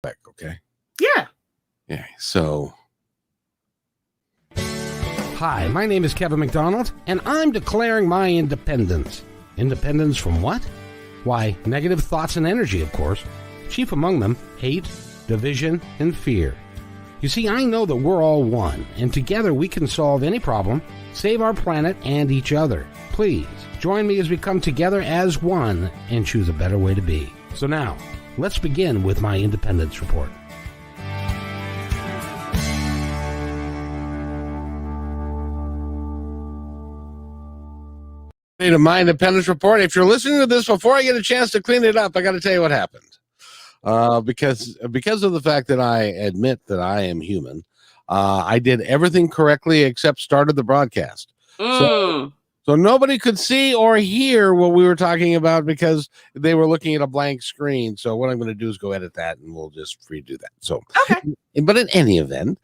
Okay. Yeah. Yeah. So. Hi, my name is Kevin McDonald, and I'm declaring my independence. Independence from what? Why, negative thoughts and energy, of course. Chief among them, hate, division, and fear. You see, I know that we're all one, and together we can solve any problem, save our planet and each other. Please, join me as we come together as one and choose a better way to be. So now, let's begin with my independence report. To my independence report. If you're listening to this before I get a chance to clean it up, I got to tell you what happened. Because of the fact that I admit that I am human, I did everything correctly except started the broadcast. So nobody could see or hear what we were talking about because they were looking at a blank screen. So what I'm going to do is go edit that, and we'll just redo that. So, okay. But in any event.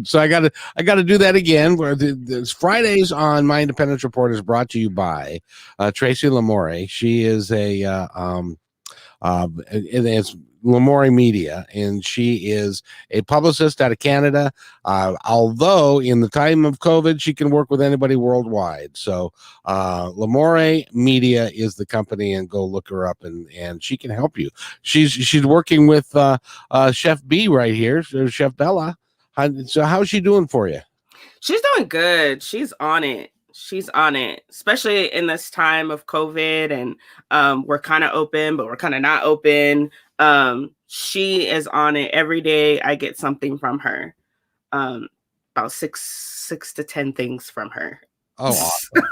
So I got to do that again. Where this Fridays on My Independence Report is brought to you by Tracy Lamore. She is it's Lamore Media, and she is a publicist out of Canada. Although in the time of COVID, she can work with anybody worldwide. So Lamore Media is the company, and go look her up, and she can help you. She's working with Chef B right here, Chef Bella. So how's she doing for you? She's doing good. She's on it, especially in this time of COVID, and we're kind of open, but we're kind of not open. She is on it every day. I get something from her, about six to 10 things from her. Oh, awesome.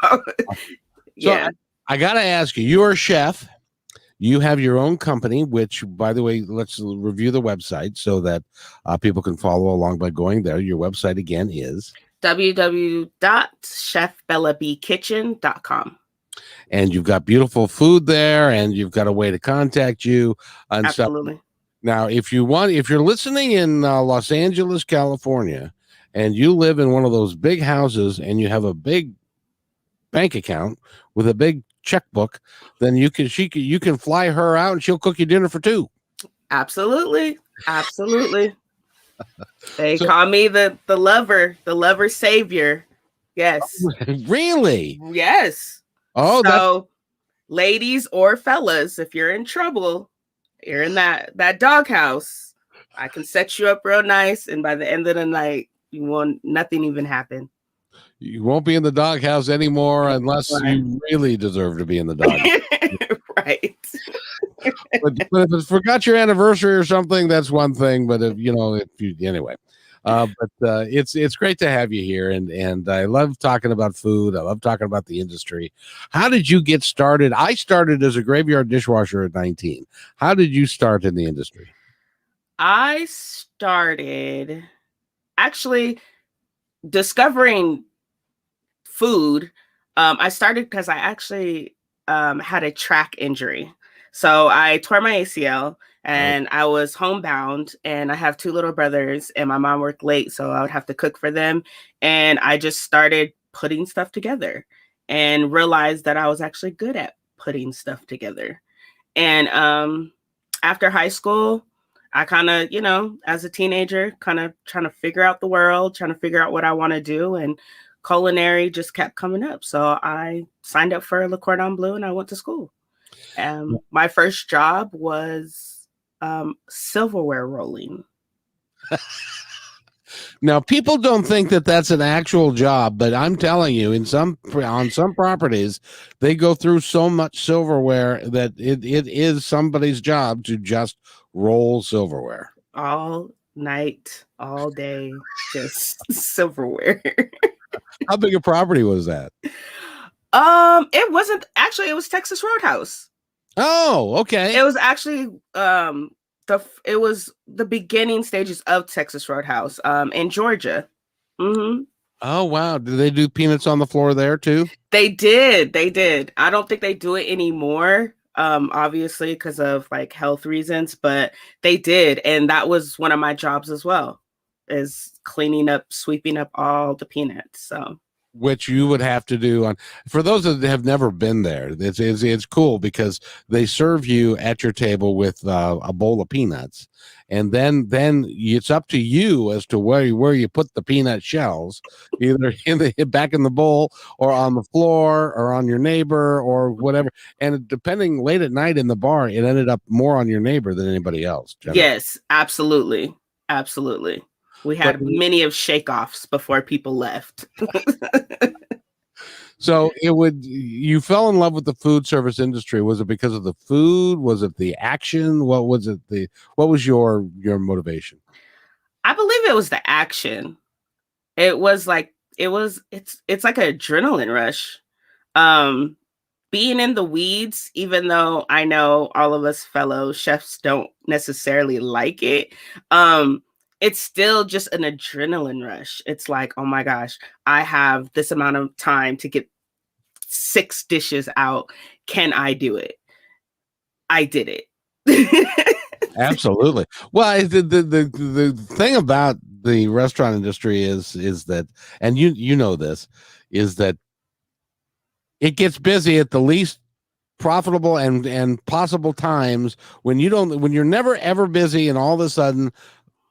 Yeah. So I got to ask you, you're a chef. You have your own company, which, by the way, let's review the website so that people can follow along by going there. Your website, again, is www.chefbellabkitchen.com. And you've got beautiful food there, and you've got a way to contact you. And absolutely. Stuff. Now, if you're listening in Los Angeles, California, and you live in one of those big houses and you have a big bank account with a big checkbook, then you can fly her out and she'll cook you dinner for two. Absolutely. They call me the lover savior. Yes. Really? Yes. Oh, so ladies or fellas, if you're in trouble, you're in that doghouse, I can set you up real nice, and by the end of the night, nothing even happen. You won't be in the doghouse anymore unless you really deserve to be in the doghouse. Right. but if it's forgot your anniversary or something, that's one thing. But anyway, it's great to have you here, and I love talking about food. I love talking about the industry. How did you get started? I started as a graveyard dishwasher at 19. How did you start in the industry? I started actually discovering food. I started because I actually had a track injury. So I tore my ACL, and I was homebound, and I have two little brothers, and my mom worked late, so I would have to cook for them. And I just started putting stuff together and realized that I was actually good at putting stuff together. And after high school, I kind of, as a teenager, kind of trying to figure out the world, trying to figure out what I want to do. And culinary just kept coming up. So I signed up for Le Cordon Bleu, and I went to school. My first job was silverware rolling. Now, people don't think that that's an actual job, but I'm telling you, on some properties, they go through so much silverware that it is somebody's job to just roll silverware. All night, all day, just silverware. How big a property was that? It wasn't actually. It was Texas Roadhouse. Oh, okay. It was actually it was the beginning stages of Texas Roadhouse in Georgia. Mm-hmm. Oh wow! Do they do peanuts on the floor there too? They did. I don't think they do it anymore. Obviously because of like health reasons, but they did, and that was one of my jobs as well, is cleaning up, sweeping up all the peanuts. So which you would have to do on, for those that have never been there. It's cool because they serve you at your table with a bowl of peanuts, and then it's up to you as to where you put the peanut shells, either back in the bowl or on the floor or on your neighbor or whatever. And depending, late at night in the bar, it ended up more on your neighbor than anybody else. Generally. Yes, absolutely. We had many of shake-offs before people left. So you fell in love with the food service industry. Was it because of the food? Was it the action? What was your motivation? I believe it was the action. It's like an adrenaline rush. Being in the weeds, even though I know all of us fellow chefs don't necessarily like it, it's still just an adrenaline rush. It's like, oh my gosh, I have this amount of time to get 6 dishes out. Can I do it? I did it. Absolutely. Well, the thing about the restaurant industry is that, and you know this, is that it gets busy at the least profitable and possible times when you're never ever busy, and all of a sudden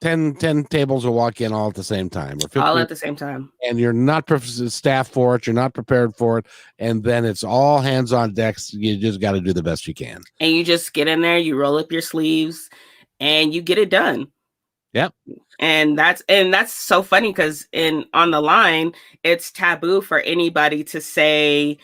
10 tables will walk in all at the same time, or 15, all at the same time, and you're not staffed for it, you're not prepared for it, and then it's all hands on decks. You just got to do the best you can, and you just get in there, you roll up your sleeves, and you get it done. Yep. And that's so funny because on the line, it's taboo for anybody to say,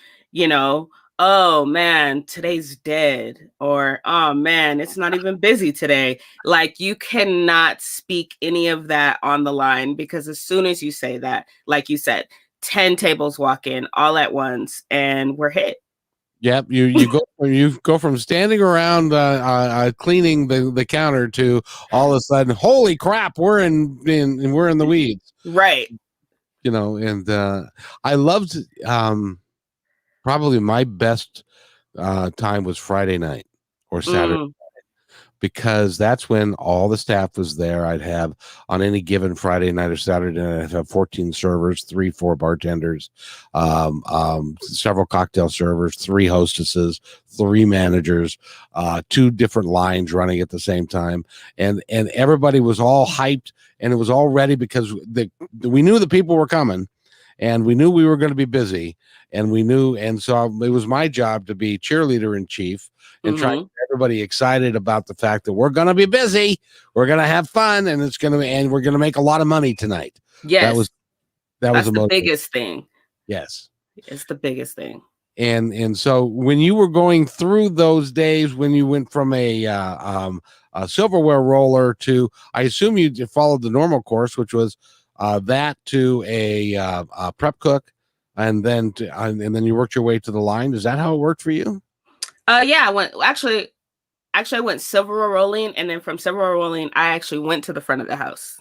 oh man, today's dead, or oh man, it's not even busy today. Like, you cannot speak any of that on the line, because as soon as you say that, like you said, 10 tables walk in all at once and we're hit. Yep, you go from standing around cleaning the counter to all of a sudden, holy crap, we're in the weeds, right? And I loved probably my best time was Friday night or Saturday night, because that's when all the staff was there. I'd have, on any given Friday night or Saturday night, I'd have 14 servers, 3-4 bartenders, several cocktail servers, 3 hostesses, 3 managers, 2 different lines running at the same time. And everybody was all hyped, and it was all ready because we knew the people were coming, and we knew we were going to be busy, and so it was my job to be cheerleader in chief and try to get everybody excited about the fact that we're going to be busy, we're going to have fun, and we're going to make a lot of money tonight. Yes. That's the biggest thing. Yes. It's the biggest thing. And so when you were going through those days, when you went from a silverware roller to, I assume you followed the normal course, which was that to a prep cook, and then you worked your way to the line. Is that how it worked for you? Yeah, I went silverware rolling, and then from silverware rolling, I actually went to the front of the house.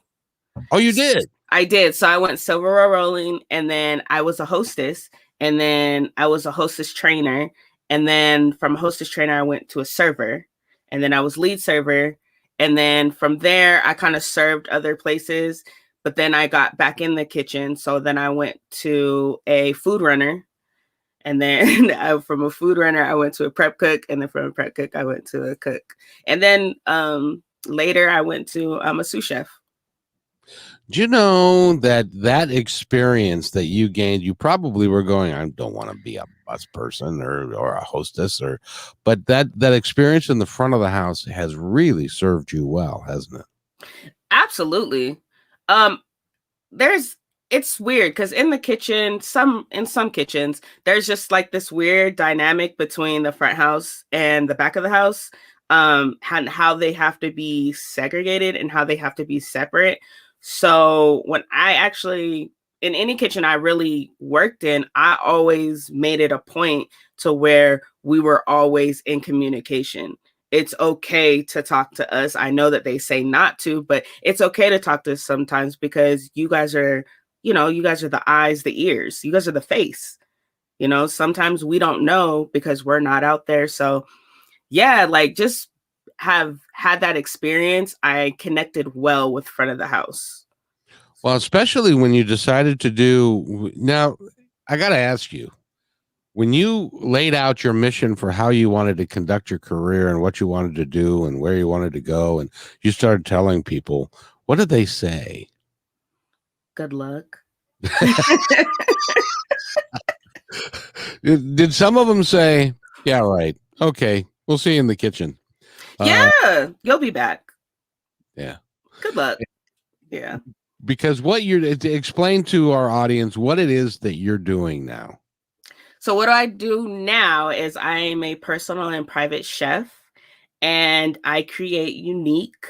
Oh, you did? I did. So I went silverware rolling, and then I was a hostess, and then I was a hostess trainer, and then from hostess trainer, I went to a server, and then I was lead server, and then from there, I kind of served other places, but then I got back in the kitchen. So then I went to a food runner, and then from a food runner, I went to a prep cook, and then from a prep cook, I went to a cook, and then later I went to a sous chef. Do you know that experience that you gained, you probably were going, I don't want to be a bus person or a hostess, but that experience in the front of the house has really served you well, hasn't it? Absolutely. It's weird because in the kitchen, in some kitchens, there's just like this weird dynamic between the front house and the back of the house, and how they have to be segregated and how they have to be separate. So when in any kitchen I really worked in, I always made it a point to where we were always in communication. It's okay to talk to us. I know that they say not to, but it's okay to talk to us sometimes, because you guys are the eyes, the ears, you guys are the face. Sometimes we don't know because we're not out there. So yeah, like, just have had that experience. I connected well with front of the house. Well, especially when you decided to do, now I got to ask you, when you laid out your mission for how you wanted to conduct your career and what you wanted to do and where you wanted to go, and you started telling people, what did they say? Good luck. Did some of them say, yeah, right. Okay. We'll see you in the kitchen. Yeah. You'll be back. Yeah. Good luck. Yeah. Because what you're to explain to our audience what it is that you're doing now. So what I do now is I'm a personal and private chef, and I create unique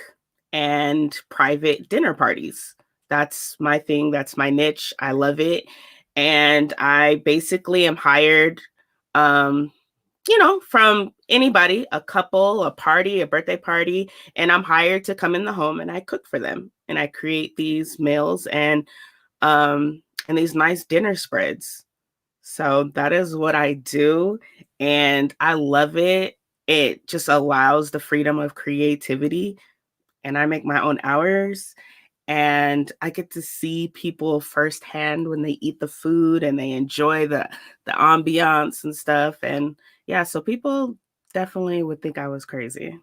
and private dinner parties. That's my thing. That's my niche. I love it. And I basically am hired, from anybody, a couple, a party, a birthday party, and I'm hired to come in the home and I cook for them. And I create these meals and these nice dinner spreads. So that is what I do, and I love it. It just allows the freedom of creativity, and I make my own hours, and I get to see people firsthand when they eat the food and they enjoy the ambiance and stuff. And yeah, so people definitely would think I was crazy.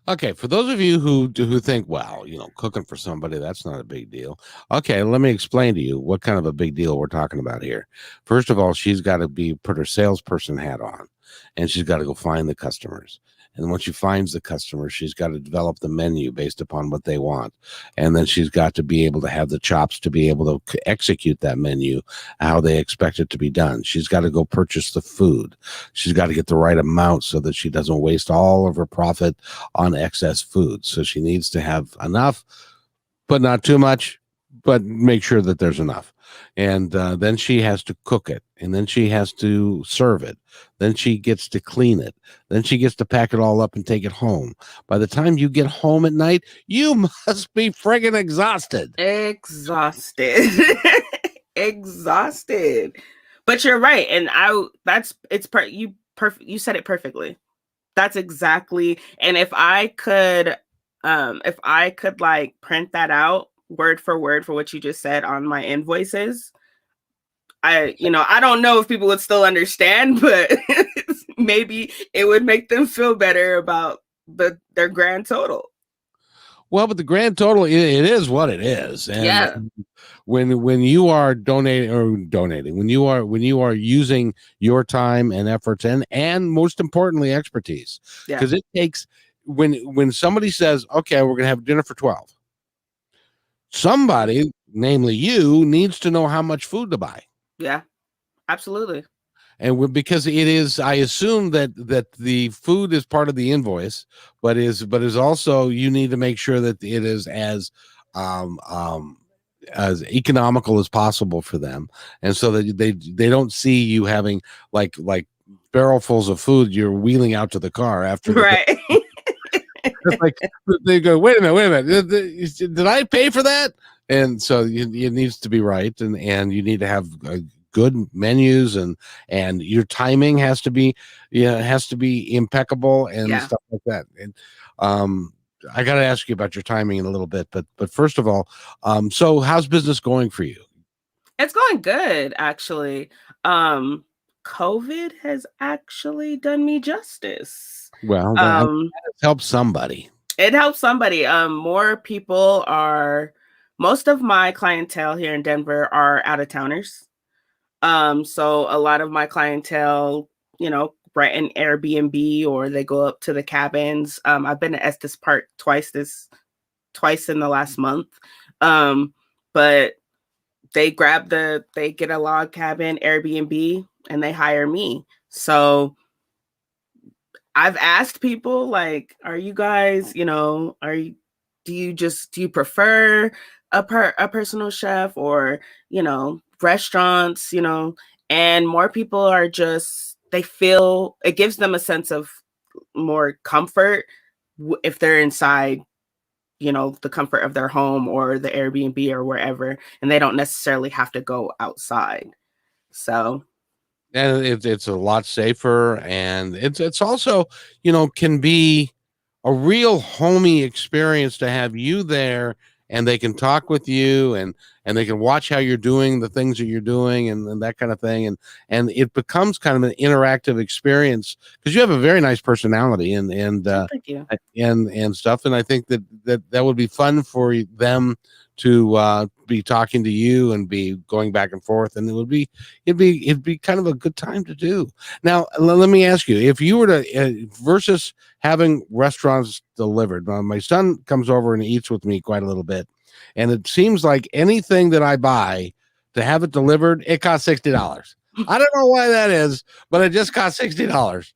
Okay, for those of you who think, well, cooking for somebody, that's not a big deal. Okay, let me explain to you what kind of a big deal we're talking about here. First of all, she's got to put her salesperson hat on, and she's got to go find the customers. And once she finds the customers, she's got to develop the menu based upon what they want. And then she's got to be able to have the chops to be able to execute that menu how they expect it to be done. She's got to go purchase the food. She's got to get the right amount so that she doesn't waste all of her profit on excess food. So she needs to have enough, but not too much, but make sure that there's enough. And then she has to cook it, and then she has to serve it. Then she gets to clean it. Then she gets to pack it all up and take it home. By the time you get home at night, you must be friggin' exhausted. Exhausted. But you're right, and you said it perfectly. That's exactly. And if I could like print that out word for word for what you just said on my invoices, I don't know if people would still understand, but maybe it would make them feel better about their grand total. Well, but the grand total, it is what it is. And yeah. When you are donating, when you are using your time and efforts and most importantly expertise, because it takes when somebody says, okay, we're going to have dinner for 12. Somebody, namely you, needs to know how much food to buy. Yeah, absolutely. And because it is, I assume that the food is part of the invoice, but is also, you need to make sure that it is as economical as possible for them, and so that they don't see you having like barrelfuls of food you're wheeling out to the car after. Right. Like they go, wait a minute, did I pay for that? And so it needs to be right, and you need to have good menus, and your timing has to be impeccable and stuff like that. And I got to ask you about your timing in a little bit, but first of all, so how's business going for you? It's going good, actually. COVID has actually done me justice. Well, that helps somebody. It helps somebody. Most of my clientele here in Denver are out of towners. So a lot of my clientele, rent an Airbnb or they go up to the cabins. I've been to Estes Park twice in the last month. But they get a log cabin Airbnb and they hire me. So I've asked people, like, are you guys, do you prefer a personal chef or, restaurants, and more people are they feel it gives them a sense of more comfort if they're inside, the comfort of their home or the Airbnb or wherever, and they don't necessarily have to go outside. So. And it's a lot safer, and it's also, can be a real homey experience to have you there and they can talk with you, and they can watch how you're doing the things that you're doing, and that kind of thing, and it becomes kind of an interactive experience because you have a very nice personality, and Thank you. and stuff, and I think that would be fun for them to be talking to you and be going back and forth, and it'd be kind of a good time to do. Now let me ask you, if you were to versus having restaurants delivered. My son comes over and eats with me quite a little bit, and it seems like anything that I buy to have it delivered, it costs $60. I don't know why that is, but it just costs $60.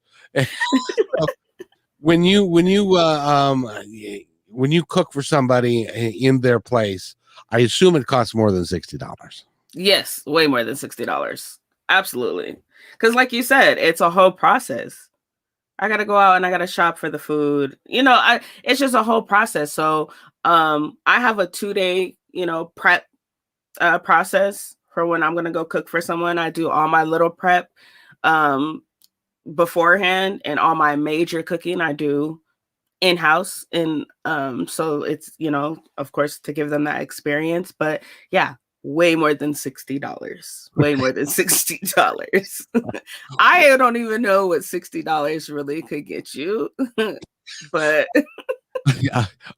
when you cook for somebody in their place, I assume it costs more than $60. Yes, way more than $60. Absolutely. Because like you said, it's a whole process. I got to go out and I got to shop for the food. It's just a whole process. So I have a 2-day, prep process for when I'm going to go cook for someone. I do all my little prep beforehand, and all my major cooking I do in-house, and so it's of course to give them that experience, but yeah, way more than $60. Way more than $60. I don't even know what $60 really could get you. But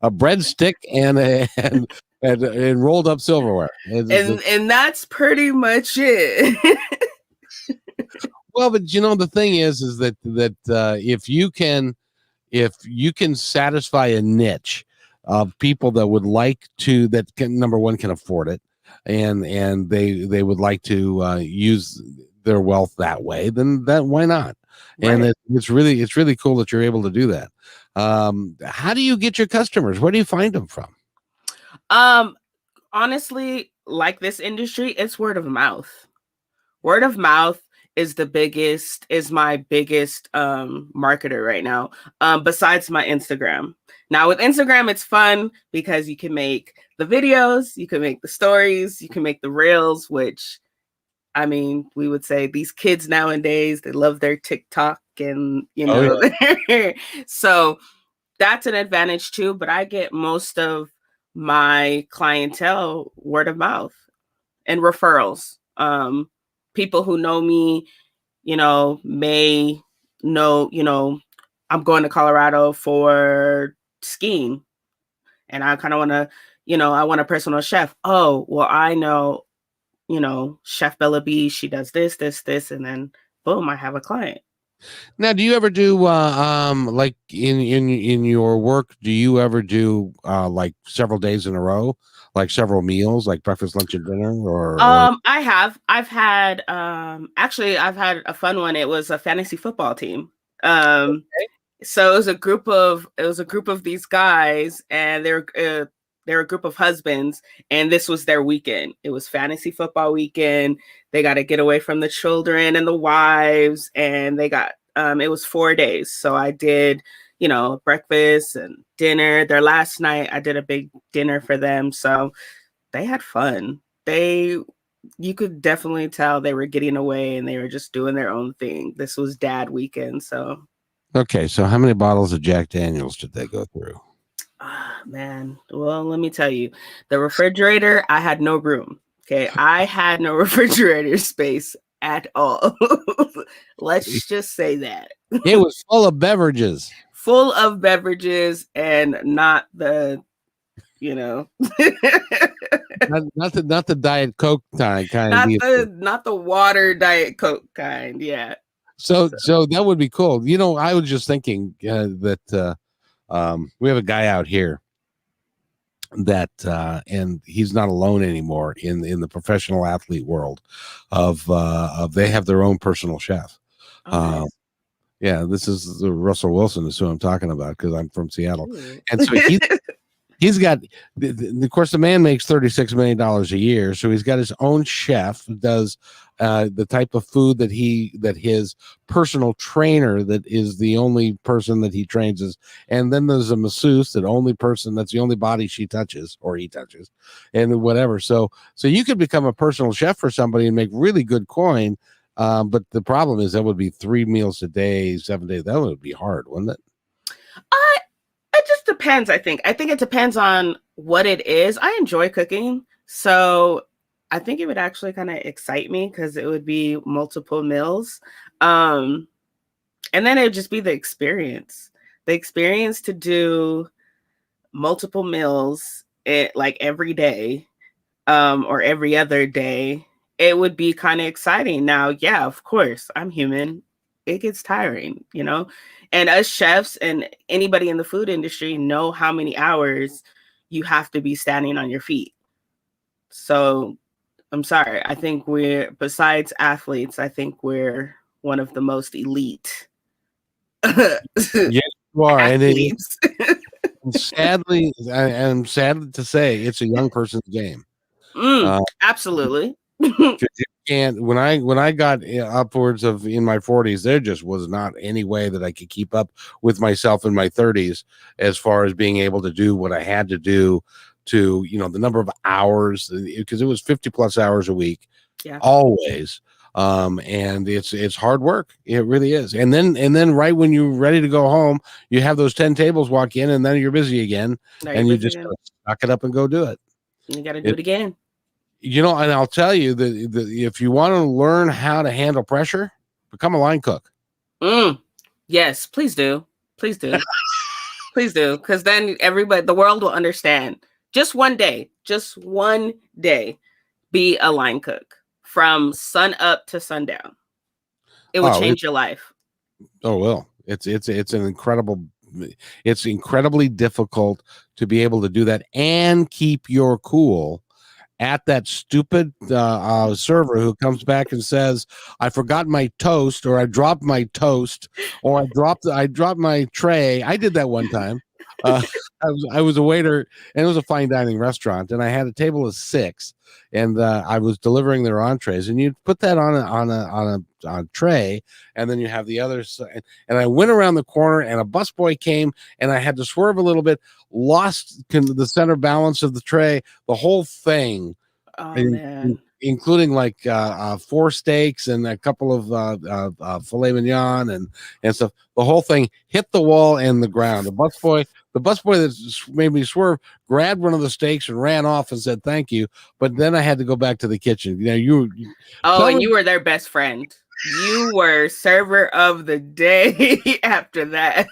a breadstick and rolled up silverware, and that's pretty much it. Well, but the thing is that if you can satisfy a niche of people that would like to, that can, number one, can afford it, and they would like to use their wealth that way, then why not? Right. And it's really cool that you're able to do that. How do you get your customers? Where do you find them from? Honestly, like this industry, it's word of mouth. Word of mouth is my biggest marketer right now, besides my Instagram. Now with Instagram, it's fun because you can make the videos, you can make the stories, you can make the reels, which, I mean, we would say these kids nowadays, they love their TikTok and, Oh, yeah. So that's an advantage too, but I get most of my clientele word of mouth and referrals. People who know me, may know, I'm going to Colorado for skiing, and I kind of want to, I want a personal chef. Oh, well, I know, Chef Belle B, she does this, and then boom, I have a client. Now, do you ever do like in your work, do you ever do like several days in a row, like several meals, like breakfast, lunch, and dinner? Or I've had a fun one. It was a fantasy football team. Okay. So it was a group of these guys, and they're a group of husbands, and this was their weekend. It was fantasy football weekend. They got to get away from the children and the wives, and they got it was 4 days. So I did, breakfast and dinner. Their last night, I did a big dinner for them. So they had fun. You could definitely tell they were getting away and they were just doing their own thing. This was dad weekend. So. Okay. So how many bottles of Jack Daniels did they go through? Man. Well, let me tell you, the refrigerator, I had no room. Okay. I had no refrigerator space at all. Let's just say that. It was full of beverages. Full of beverages, and not the, not the Diet Coke kind. Not the water Diet Coke kind. Yeah. So that would be cool. I was just thinking that we have a guy out here that and he's not alone anymore in the professional athlete world of they have their own personal chef. Okay. Yeah, this is Russell Wilson is who I'm talking about, because I'm from Seattle. Ooh. And so he's got, of course, the man makes $36 million a year. So he's got his own chef who does the type of food that his personal trainer, that is the only person that he trains, is. And then there's a masseuse, that's the only body she touches or he touches, and whatever. So you could become a personal chef for somebody and make really good coin. But the problem is that would be 3 meals a day, 7 days. That would be hard, wouldn't it? It just depends, I think. I think it depends on what it is. I enjoy cooking. So I think it would actually kind of excite me because it would be multiple meals. And then it would just be the experience. The experience to do multiple meals like every day, or every other day. It would be kind of exciting. Now, yeah, of course, I'm human. It gets tiring, you know? And us chefs and anybody in the food industry know how many hours you have to be standing on your feet. So I'm sorry. I think besides athletes, I think we're one of the most elite Yes, you are. athletes. And sadly, I am sad to say it's a young person's game. Absolutely. 'Cause you can't, when I got upwards of in my 40s, there just was not any way that I could keep up with myself in my 30s as far as being able to do what I had to do to, the number of hours, because it was 50 plus hours a week, Yeah. always. And it's hard work. It really is. And then right when you're ready to go home, you have those 10 tables walk in, and then you're busy again, and you just gotta suck it up and go do it. You got to do it again. And I'll tell you that if you want to learn how to handle pressure, become a line cook. Yes, please do. Please do. Please do. Because then the world will understand. Just one day, be a line cook from sun up to sundown. It will change your life. Oh, well, it's incredibly difficult to be able to do that and keep your cool at that stupid server who comes back and says, I forgot my toast, or I dropped my toast, or I dropped my tray. I did that one time. I was a waiter, and it was a fine dining restaurant, and I had a table of 6, and I was delivering their entrees, and you put that on a tray, and then you have the other side. And I went around the corner, and a busboy came, and I had to swerve a little bit, lost the center balance of the tray, the whole thing. Oh, man. Including like 4 steaks and a couple of filet mignon and stuff. The whole thing hit the wall and the ground. The busboy that made me swerve grabbed one of the steaks and ran off and said thank you. But then I had to go back to the kitchen. You were their best friend. You were server of the day after that.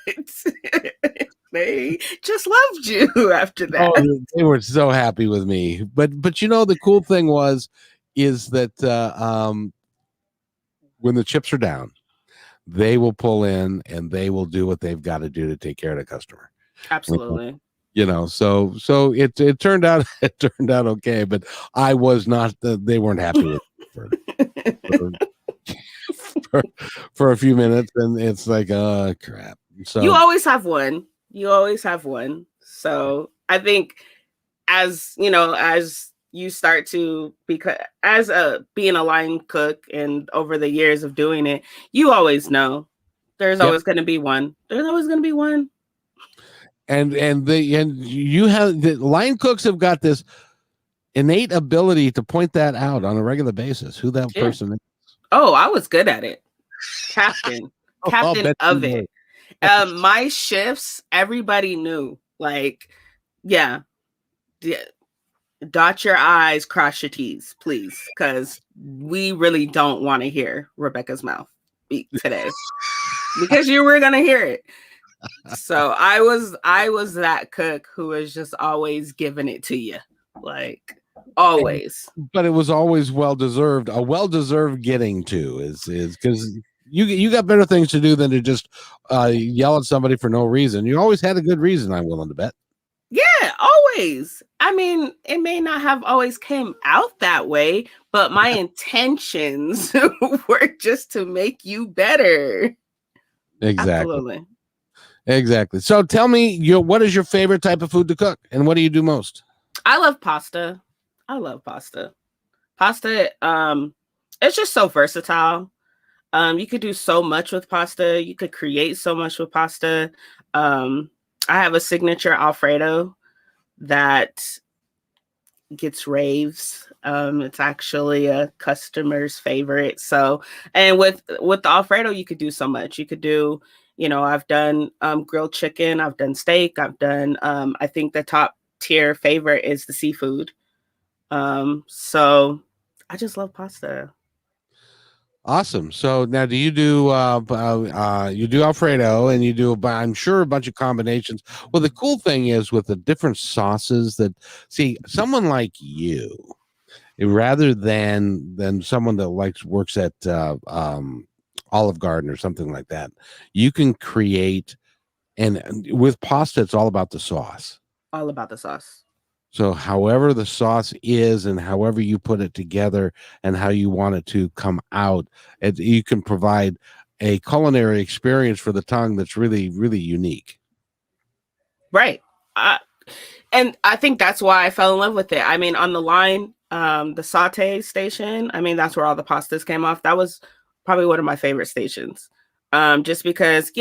They just loved you after that. Oh, they were so happy with me. But the cool thing is that when the chips are down, they will pull in and they will do what they've got to do to take care of the customer. Absolutely. So it turned out okay, but I was not. They weren't happy with it for a few minutes, and it's like, oh crap. So you always have one. So I think as you start to being a line cook, and over the years of doing it, you always know there's always going to be one. And you have the line cooks have got this innate ability to point that out on a regular basis, who that person is. Oh, I was good at it. Captain of it. My shifts, everybody knew. Like, yeah. Dot your I's, cross your T's, please, because we really don't want to hear Rebecca's mouth speak today, because you were gonna hear it. So I was that cook who was just always giving it to you, like always. But it was always well-deserved. A well-deserved getting to is because you got better things to do than to just yell at somebody for no reason. You always had a good reason, I'm willing to bet. Yeah, always. I mean, it may not have always came out that way, but my intentions were just to make you better. Exactly. Absolutely. Exactly. So tell me, what is your favorite type of food to cook, and what do you do most? I love pasta. Pasta, it's just so versatile. You could do so much with pasta. You could create so much with pasta. I have a signature Alfredo that gets raves. It's actually a customer's favorite. So, and with the Alfredo, you could do so much. You could do I've done grilled chicken, I've done steak, I've done I think the top tier favorite is the seafood. So I just love pasta. Awesome. So now, do you do you do Alfredo, and you do, I'm sure, a bunch of combinations. Well, the cool thing is with the different sauces that, see, someone like you, rather than someone that works at Olive Garden or something like that, you can create, and with pasta, it's all about the sauce. All about the sauce. So however the sauce is and however you put it together and how you want it to come out, you can provide a culinary experience for the tongue that's really, really unique. Right. And I think that's why I fell in love with it. I mean, on the line, the saute station, I mean, that's where all the pastas came off. That was probably one of my favorite stations. Just because,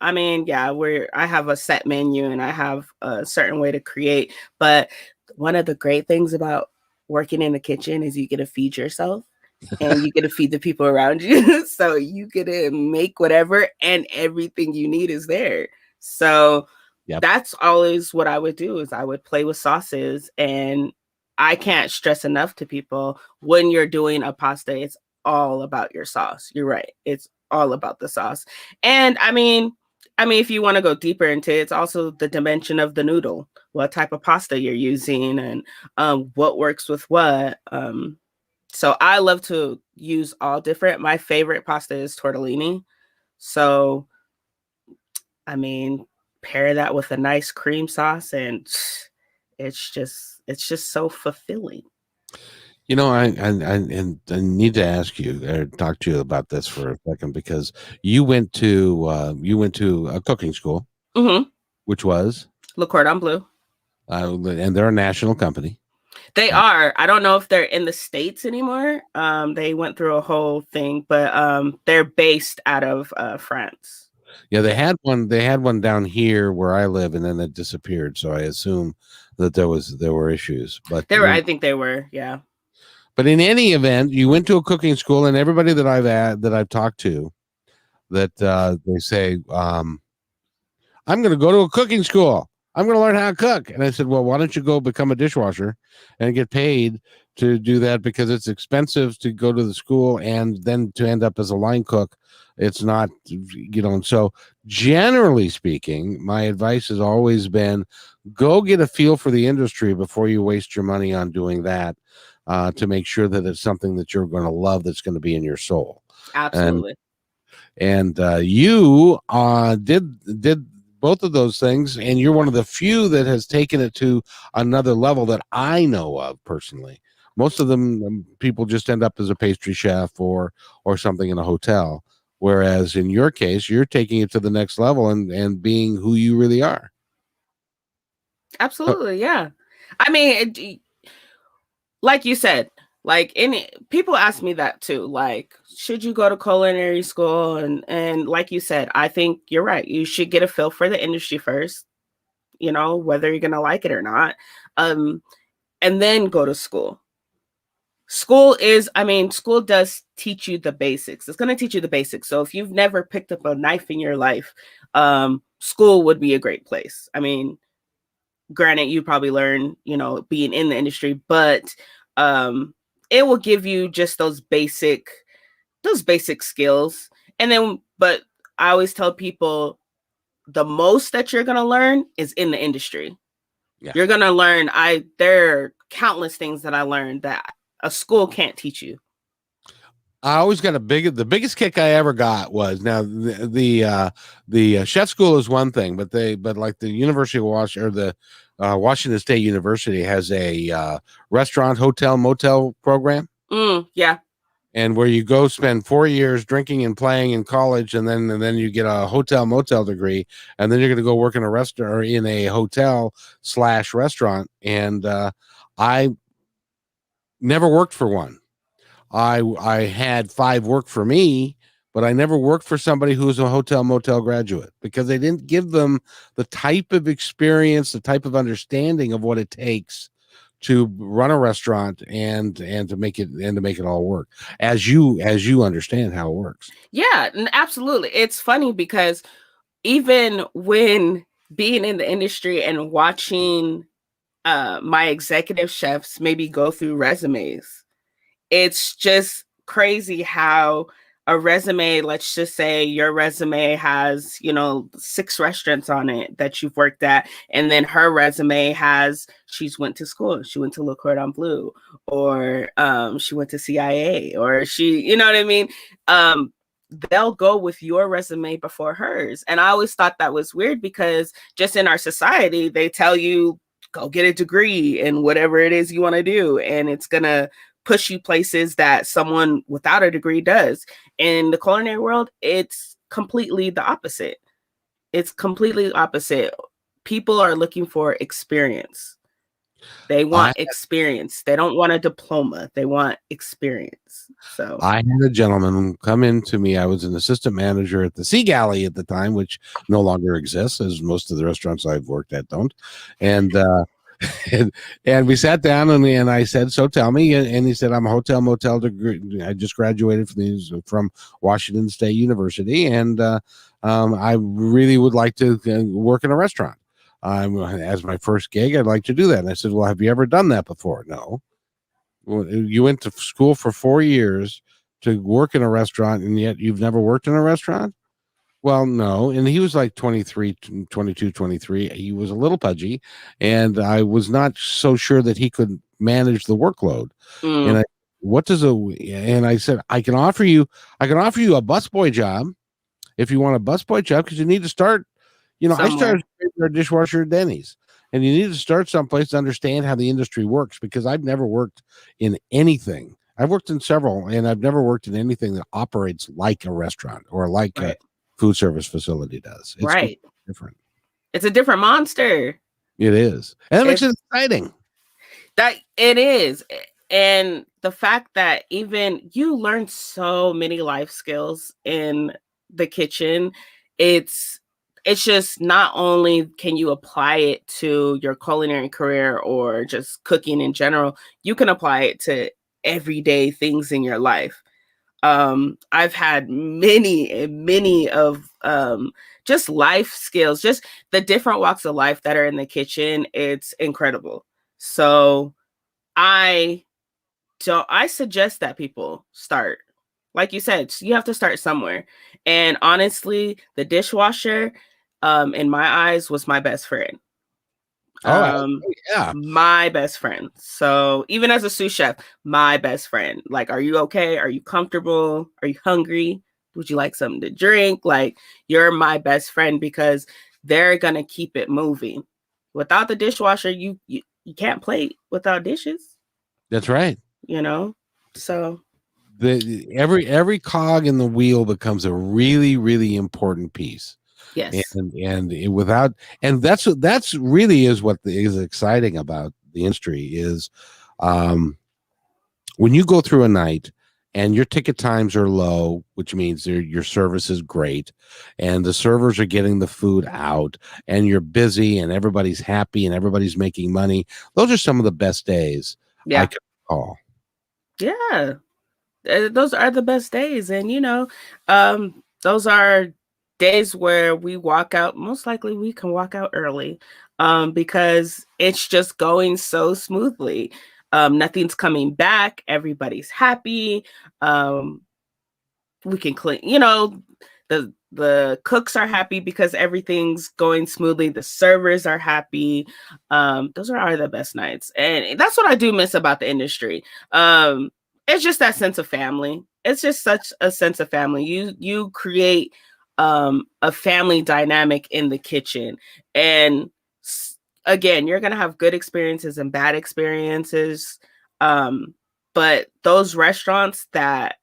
I have a set menu and I have a certain way to create. But one of the great things about working in the kitchen is you get to feed yourself and you get to feed the people around you. So you get to make whatever, and everything you need is there. So that's always what I would do, is I would play with sauces. And I can't stress enough to people, when you're doing a pasta, it's all about your sauce. You're right. It's all about the sauce. And I mean, if you want to go deeper into it, it's also the dimension of the noodle, what type of pasta you're using, and what works with what. So I love to use all different. My favorite pasta is tortellini. So, I mean, pair that with a nice cream sauce, and it's just so fulfilling. I need to ask you or talk to you about this for a second, because you went to a cooking school, which was Le Cordon Bleu, and they're a national company. They are. I don't know if they're in the States anymore. They went through a whole thing, but they're based out of France. Yeah, they had one down here where I live, and then it disappeared. So I assume that there were issues, but I think they were, yeah. But in any event, you went to a cooking school, and everybody that I've talked to, that they say, I'm going to go to a cooking school. I'm going to learn how to cook. And I said, well, why don't you go become a dishwasher and get paid to do that, because it's expensive to go to the school and then to end up as a line cook. It's not, so generally speaking, my advice has always been, go get a feel for the industry before you waste your money on doing that, to make sure that it's something that you're going to love, that's going to be in your soul. Absolutely. And you did both of those things, and you're one of the few that has taken it to another level that I know of personally. Most of them, people just end up as a pastry chef or something in a hotel, whereas in your case, you're taking it to the next level and being who you really are. Absolutely, yeah. I mean, like you said, people ask me that too, like, should you go to culinary school? And like you said, I think you're right. You should get a feel for the industry first, whether you're gonna like it or not, and then go to school. School does teach you the basics. It's going to teach you the basics. So if you've never picked up a knife in your life, school would be a great place. I mean, granted, you probably learn, being in the industry, but it will give you just those basic skills. And then, but I always tell people, the most that you're going to learn is in the industry. Yeah. You're going to learn, there are countless things that I learned that a school can't teach you. I always got the biggest kick I ever got was, now the chef school is one thing, but like the University of Washington, or the Washington State University has a restaurant, hotel, motel program. Yeah. And where you go spend 4 years drinking and playing in college, and then you get a hotel motel degree, and then you're going to go work in a restaurant or in a hotel/restaurant. And I never worked for one. I had 5 work for me, but I never worked for somebody who was a hotel motel graduate, because they didn't give them the type of experience, the type of understanding of what it takes to run a restaurant and to make it all work as you understand how it works. Yeah, absolutely. It's funny because even when being in the industry and watching my executive chefs maybe go through resumes, it's just crazy how a resume, let's just say your resume has, 6 restaurants on it that you've worked at. And then her resume has, she's went to school, she went to Le Cordon Bleu, or she went to CIA, or she, you know what I mean? They'll go with your resume before hers. And I always thought that was weird because just in our society, they tell you, go get a degree in whatever it is you want to do. And it's going to push you places that someone without a degree does. In the culinary world, it's completely the opposite. It's completely opposite. People are looking for experience. They want experience. They don't want a diploma. They want experience. So I had a gentleman come in to me. I was an assistant manager at the Sea Galley at the time, which no longer exists, as most of the restaurants I've worked at don't. And and we sat down and I said, so tell me. And he said, I'm a hotel motel degree. I just graduated from Washington State University. And I really would like to work in a restaurant. As my first gig, I'd like to do that. And I said, well, have you ever done that before? No. Well, you went to school for 4 years to work in a restaurant, and yet you've never worked in a restaurant? Well, no. And he was like 23, 22, 23. He was a little pudgy, and I was not so sure that he could manage the workload. And I said, I can offer you a busboy job if you want a busboy job, because you need to start. I started a dishwasher at Denny's, and you need to start someplace to understand how the industry works, because I've never worked in anything. I've worked in several, and I've never worked in anything that operates like a restaurant or like a food service facility does. It's different. It's a different monster. It is. And that makes it exciting. That it is. And the fact that even you learn so many life skills in the kitchen, it's just not only can you apply it to your culinary career or just cooking in general, you can apply it to everyday things in your life. I've had many of just life skills, just the different walks of life that are in the kitchen. It's incredible. So I suggest that people start. Like you said, you have to start somewhere. And honestly, the dishwasher, in my eyes, was my best friend. My best friend. So even as a sous chef, my best friend. Like, are you okay? Are you comfortable? Are you hungry? Would you like something to drink? Like, you're my best friend, because they're gonna keep it moving. Without the dishwasher, you can't plate without dishes. That's right. So every cog in the wheel becomes a really, really important piece. Yes. And that's really is what is exciting about the industry is when you go through a night and your ticket times are low, which means your service is great and the servers are getting the food out and you're busy and everybody's happy and everybody's making money. Those are some of the best days I can recall. Yeah. Those are the best days. And, those are days where we walk out. Most likely we can walk out early because it's just going so smoothly. Nothing's coming back. Everybody's happy. We can clean, the cooks are happy because everything's going smoothly. The servers are happy. Those are the best nights. And that's what I do miss about the industry. It's just that sense of family. It's just such a sense of family. You create a family dynamic in the kitchen. And again, you're going to have good experiences and bad experiences. But those restaurants that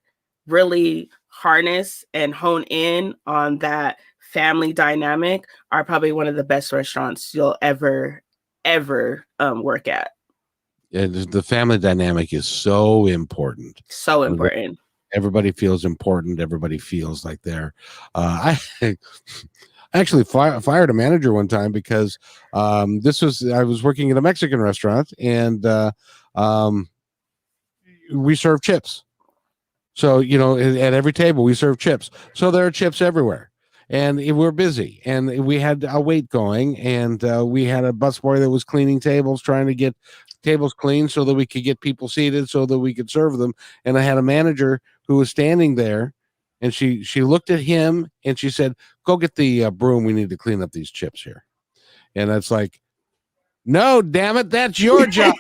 really harness and hone in on that family dynamic are probably one of the best restaurants you'll ever work at. Yeah, the family dynamic is so important. So important. Everybody feels important. Everybody feels like they're. I actually fired a manager one time because I was working at a Mexican restaurant and we serve chips. So at every table we serve chips. So there are chips everywhere. and we're busy, and we had a wait going, and we had a busboy that was cleaning tables, trying to get tables clean so that we could get people seated so that we could serve them. And I had a manager who was standing there, and she looked at him and she said, "Go get the broom. We need to clean up these chips here." And it's like, no, damn it, that's your job.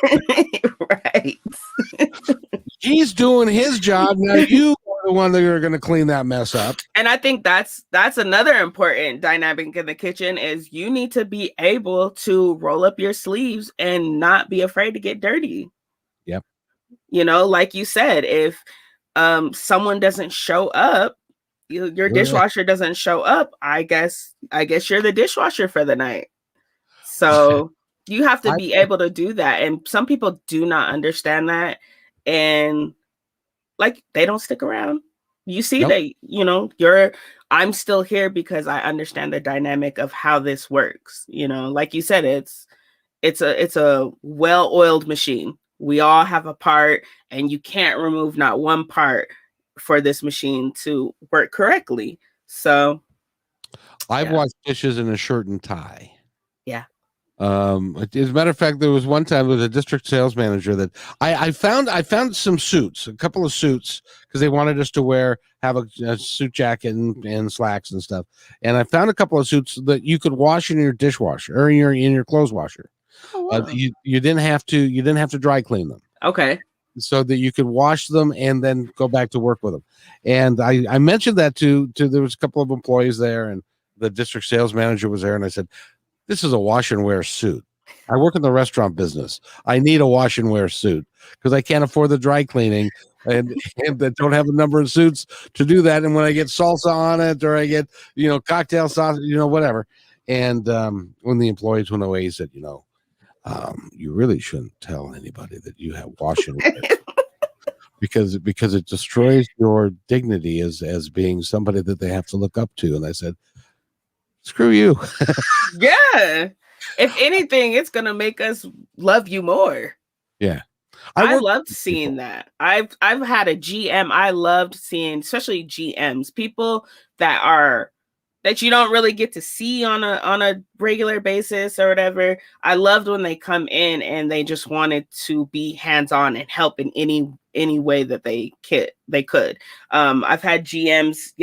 Right. He's doing his job. Now you are the one that are going to clean that mess up. And I think that's another important dynamic in the kitchen is you need to be able to roll up your sleeves and not be afraid to get dirty. Yep. You know, like you said, if someone doesn't show up, your dishwasher doesn't show up, I guess you're the dishwasher for the night. So you have to be able to do that. And some people do not understand that. And like, they don't stick around. You see, that, you know, I'm still here because I understand the dynamic of how this works. You know, like you said, it's a well-oiled machine. We all have a part, and you can't remove not one part for this machine to work correctly. So I've washed dishes in a shirt and tie. Yeah. As a matter of fact, there was one time with a district sales manager that I found some suits, a couple of suits, because they wanted us to have a suit jacket and slacks and stuff. And I found a couple of suits that you could wash in your dishwasher or in your clothes washer. Oh, wow. You didn't have to dry clean them. Okay. So that you could wash them and then go back to work with them. And I mentioned that to there was a couple of employees there, and the district sales manager was there, and I said, "This is a wash and wear suit. I work in the restaurant business. I need a wash and wear suit because I can't afford the dry cleaning and don't have a number of suits to do that. And when I get salsa on it, or I get, cocktail sauce, whatever." And when the employees went away, he said, "You really shouldn't tell anybody that you have wash and wear because it destroys your dignity as being somebody that they have to look up to." And I said, "Screw you." Yeah. If anything, it's gonna make us love you more. Yeah. I loved seeing that. I've had a GM. I loved seeing, especially GMs, people that you don't really get to see on a regular basis or whatever. I loved when they come in and they just wanted to be hands-on and help in any way that they could. I've had GMs,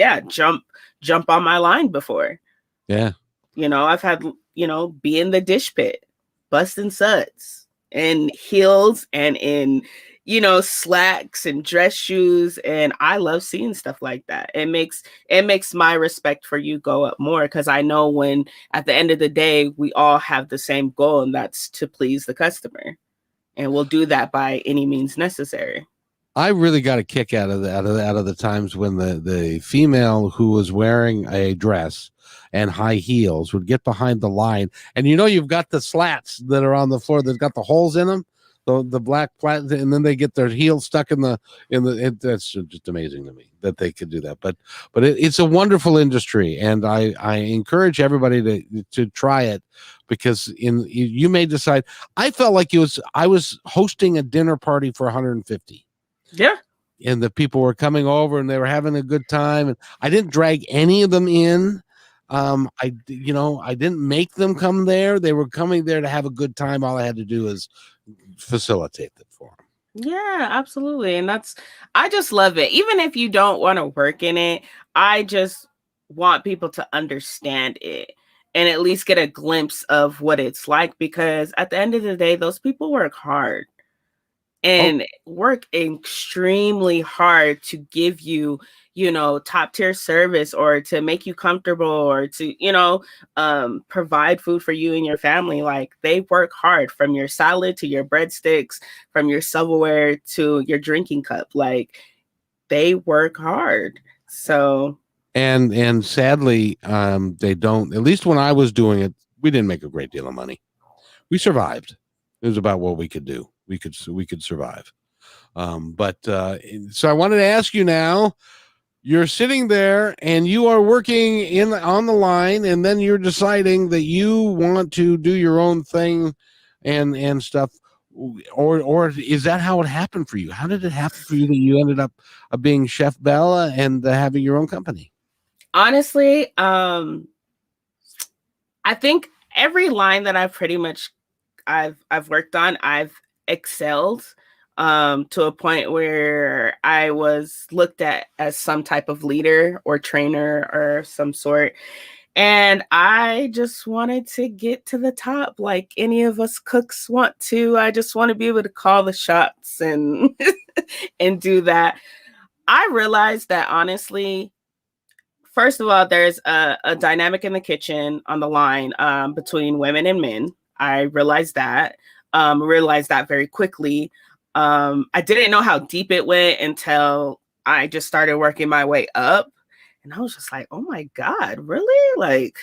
jump on my line before. Yeah. I've had, be in the dish pit, busting suds and heels and in, slacks and dress shoes. And I love seeing stuff like that. It makes my respect for you go up more, because I know when at the end of the day, we all have the same goal, and that's to please the customer. And we'll do that by any means necessary. I really got a kick out of the times when the female who was wearing a dress and high heels would get behind the line, and you've got the slats that are on the floor that's got the holes in them, the black plat, and then they get their heels stuck in the that's just amazing to me that they could do that. But it's a wonderful industry, and I encourage everybody to try it, because you may decide. I felt like I was hosting a dinner party for 150. Yeah. And the people were coming over and they were having a good time, and I didn't drag any of them in. I didn't make them come there. They were coming there to have a good time. All I had to do is facilitate it for them. Yeah, absolutely. And I just love it. Even if you don't want to work in it, I just want people to understand it and at least get a glimpse of what it's like, because at the end of the day, those people work hard and work extremely hard to give you, top tier service, or to make you comfortable, or to, provide food for you and your family. Like, they work hard, from your salad to your breadsticks, from your silverware to your drinking cup. Like, they work hard. So. And sadly, they don't, at least when I was doing it, we didn't make a great deal of money. We survived. It was about what we could do. We could survive. So I wanted to ask you now, you're sitting there and you are working on the line, and then you're deciding that you want to do your own thing and stuff. Or is that how it happened for you? How did it happen for you that you ended up being Chef Bella and having your own company? Honestly, I think every line that I've worked on, I've excelled to a point where I was looked at as some type of leader or trainer or some sort. And I just wanted to get to the top like any of us cooks want to. I just want to be able to call the shots and and do that. I realized that honestly, first of all, there's a dynamic in the kitchen on the line between women and men. I realized that very quickly. I didn't know how deep it went until I just started working my way up. And I was just like, oh my God, really? Like,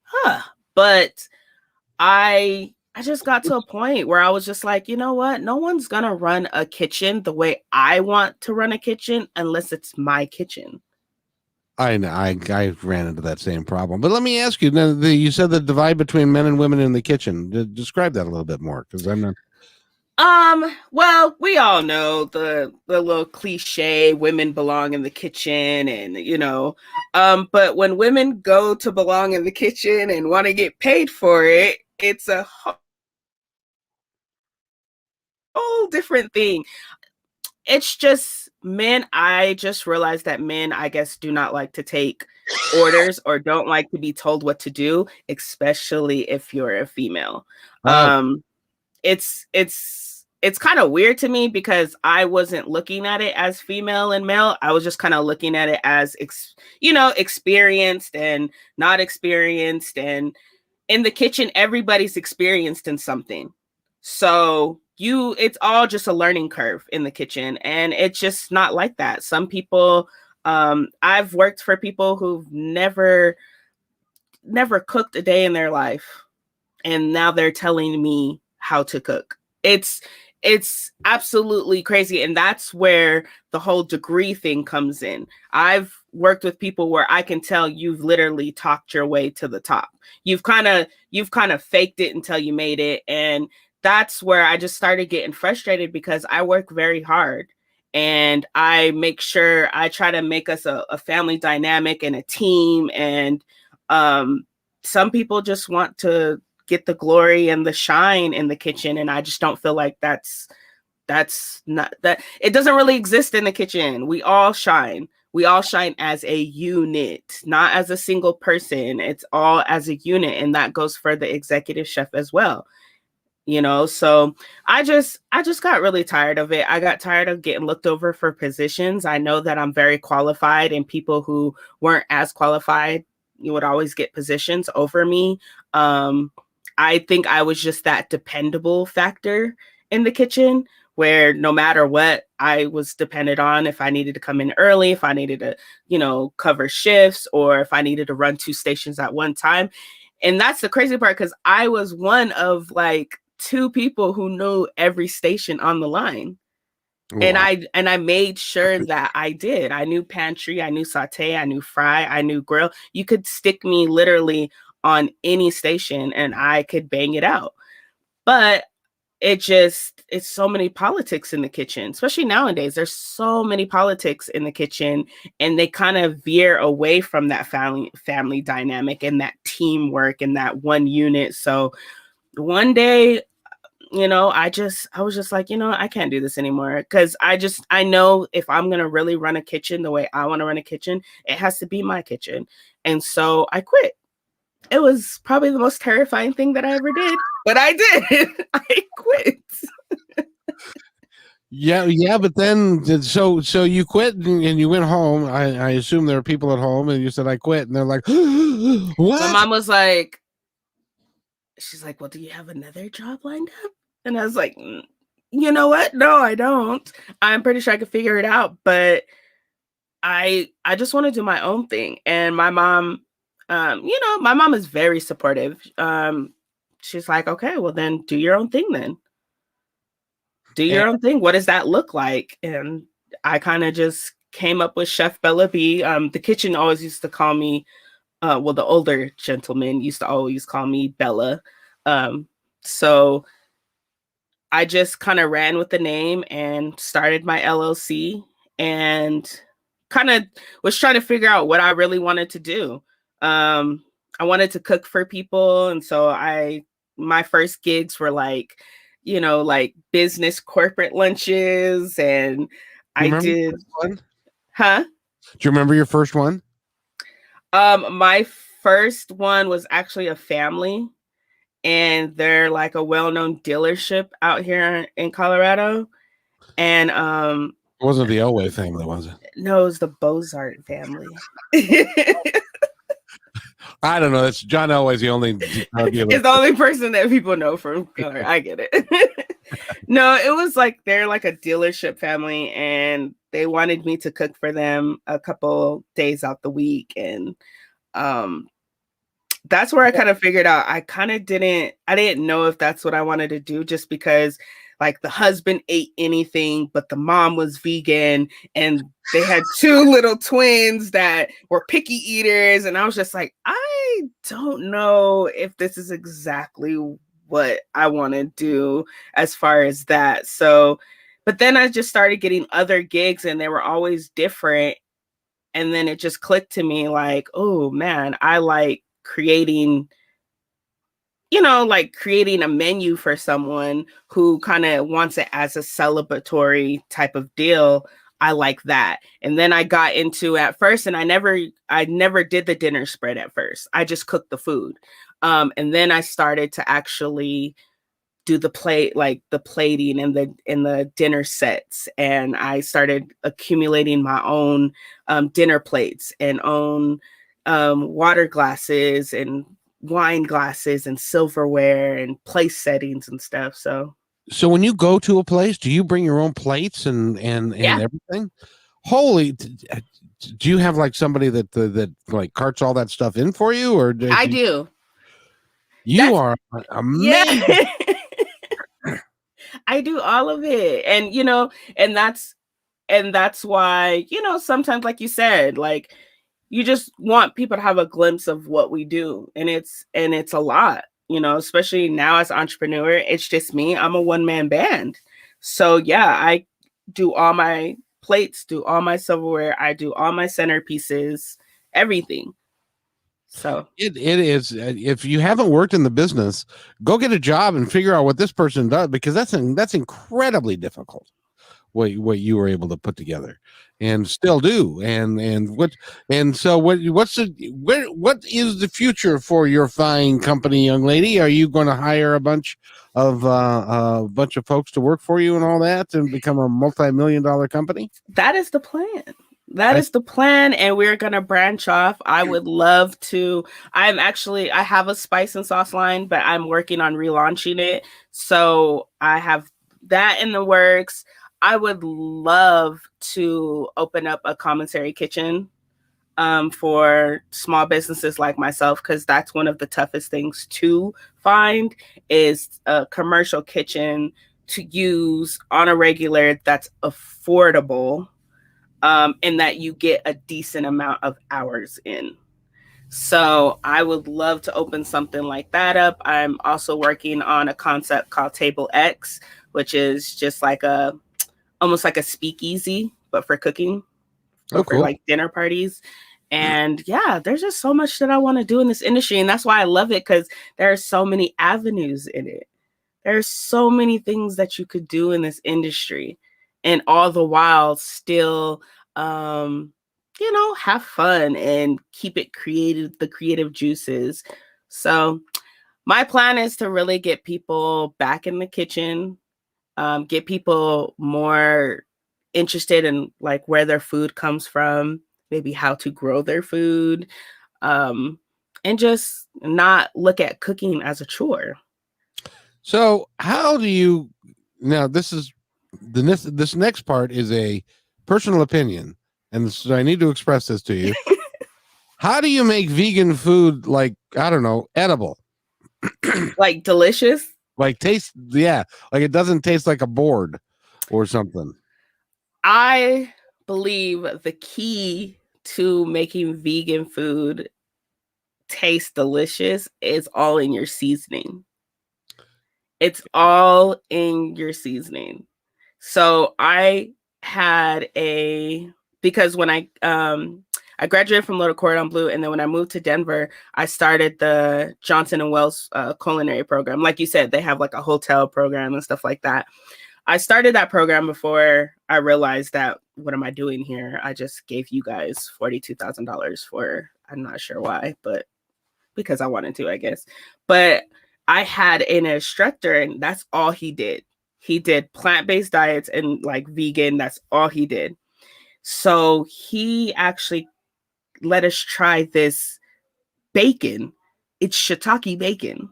huh. But I just got to a point where I was just like, you know what? No one's gonna run a kitchen the way I want to run a kitchen unless it's my kitchen. I know. I ran into that same problem. But let me ask you. Now, you said the divide between men and women in the kitchen. Describe that a little bit more, because I'm not. Well, we all know the little cliche women belong in the kitchen and but when women go to belong in the kitchen and want to get paid for it, it's a whole different thing. It's just men. I just realized that men, I guess, do not like to take orders or don't like to be told what to do, especially if you're a female. Oh, It's kind of weird to me because I wasn't looking at it as female and male. I was just kind of looking at it as experienced and not experienced, and in the kitchen everybody's experienced in something. So it's all just a learning curve in the kitchen, and it's just not like that. Some people, I've worked for people who've never cooked a day in their life, and now they're telling me how to cook. It's absolutely crazy, and that's where the whole degree thing comes in. I've worked with people where I can tell you've literally talked your way to the top. You've kind of faked it until you made it, and that's where I just started getting frustrated because I work very hard and I make sure I try to make us a family dynamic and a team, and some people just want to get the glory and the shine in the kitchen, and I just don't feel like that's not that. It doesn't really exist in the kitchen. We all shine as a unit, not as a single person. It's all as a unit, and that goes for the executive chef as well. So I just got really tired of it. I got tired of getting looked over for positions. I know that I'm very qualified, and people who weren't as qualified, you would always get positions over me. I think I was just that dependable factor in the kitchen where no matter what, I was dependent on. If I needed to come in early, if I needed to, cover shifts, or if I needed to run 2 stations at one time. And that's the crazy part, because I was one of like 2 people who knew every station on the line. And wow. I made sure that I did. I knew pantry, I knew saute, I knew fry, I knew grill. You could stick me literally on any station and I could bang it out. But it's so many politics in the kitchen, especially nowadays. There's so many politics in the kitchen, and they kind of veer away from that family dynamic and that teamwork and that one unit. So one day, I was just like, I can't do this anymore, because I know if I'm gonna really run a kitchen the way I want to run a kitchen, it has to be my kitchen. And so I quit. It was probably the most terrifying thing that I ever did, but I did. I quit. Yeah, but then so you quit and you went home. I assume there are people at home, and you said I quit, and they're like, what? My mom was like, she's like, well, do you have another job lined up? And I was like, you know what? No, I don't. I'm pretty sure I could figure it out, but I just want to do my own thing. And my mom, my mom is very supportive. She's like, okay, well then do your own thing then. Do your own thing. What does that look like? And I kind of just came up with Chef Belle B. The kitchen always used to call me, the older gentleman used to always call me Bella. So I just kind of ran with the name and started my LLC and kind of was trying to figure out what I really wanted to do. I wanted to cook for people, and so my first gigs were like, like business corporate lunches, and Do you I remember your did, first one? huh? Do you remember your first one? My first one was actually a family, and they're like a well-known dealership out here in Colorado. And It wasn't the Elway family, was it? no, it was the Bozart family. I don't know. That's John Elway's the only car dealer. It's the only person that people know from Colorado. I get it. No, it was like they're like a dealership family, and they wanted me to cook for them a couple days out the week. And that's where I kind of figured out I didn't know if that's what I wanted to do, just because like the husband ate anything, but the mom was vegan, and they had two little twins that were picky eaters. And I was just like, I don't know if this is exactly what I want to do as far as that. So, but then I just started getting other gigs, and they were always different. And then it just clicked to me like, oh man, I like creating a menu for someone who kind of wants it as a celebratory type of deal. I like that. And then I got into at first, and I never did the dinner spread at first. I just cooked the food. And then I started to actually do the plating and the dinner sets. And I started accumulating my own dinner plates and own water glasses and wine glasses and silverware and place settings and stuff. So when you go to a place, do you bring your own plates and Yeah. everything? Holy, do you have like somebody that like carts all that stuff in for you, or I do. You are amazing. Yeah. I do all of it. And and that's why, sometimes, like you said, like you just want people to have a glimpse of what we do. And it's a lot, especially now as an entrepreneur. It's just me. I'm a one-man band. So yeah, I do all my plates, do all my silverware, I do all my centerpieces, everything. So it is. If you haven't worked in the business, go get a job and figure out what this person does, because that's incredibly difficult. What you were able to put together and still do, so what is the future for your fine company, young lady? Are you going to hire a bunch of folks to work for you and all that, and become a multi-million-dollar company? that is the plan. That is the plan, and we're gonna branch off. I would love to. I have a spice and sauce line, but I'm working on relaunching it. So I have that in the works. I would love to open up a commissary kitchen for small businesses like myself, because that's one of the toughest things to find, is a commercial kitchen to use on a regular that's affordable, and that you get a decent amount of hours in. So I would love to open something like that up. I'm also working on a concept called Table X, which is just like almost like a speakeasy, but for cooking, cool. For like dinner parties. And yeah, there's just so much that I want to do in this industry. And that's why I love it, because there are so many avenues in it. There's so many things that you could do in this industry, and all the while still, have fun and keep it creative, the creative juices. So my plan is to really get people back in the kitchen, get people more interested in like where their food comes from, maybe how to grow their food, and just not look at cooking as a chore. So how do you, now this next part is a personal opinion, and so I need to express this to you. How do you make vegan food, like, I don't know, edible? Like delicious? Like taste, yeah, like it doesn't taste like a board or something. I believe the key to making vegan food taste delicious is all in your seasoning. It's all in your seasoning. So I had a because when I graduated from Little Cordon Bleu, and then when I moved to Denver, I started the Johnson and Wells culinary program. Like you said, they have like a hotel program and stuff like that. I started that program before I realized that, what am I doing here? I just gave you guys $42,000 for, I'm not sure why, but because I wanted to, I guess. But I had an instructor, and that's all he did. He did plant-based diets and like vegan. That's all he did. So he actually let us try this bacon. It's shiitake bacon.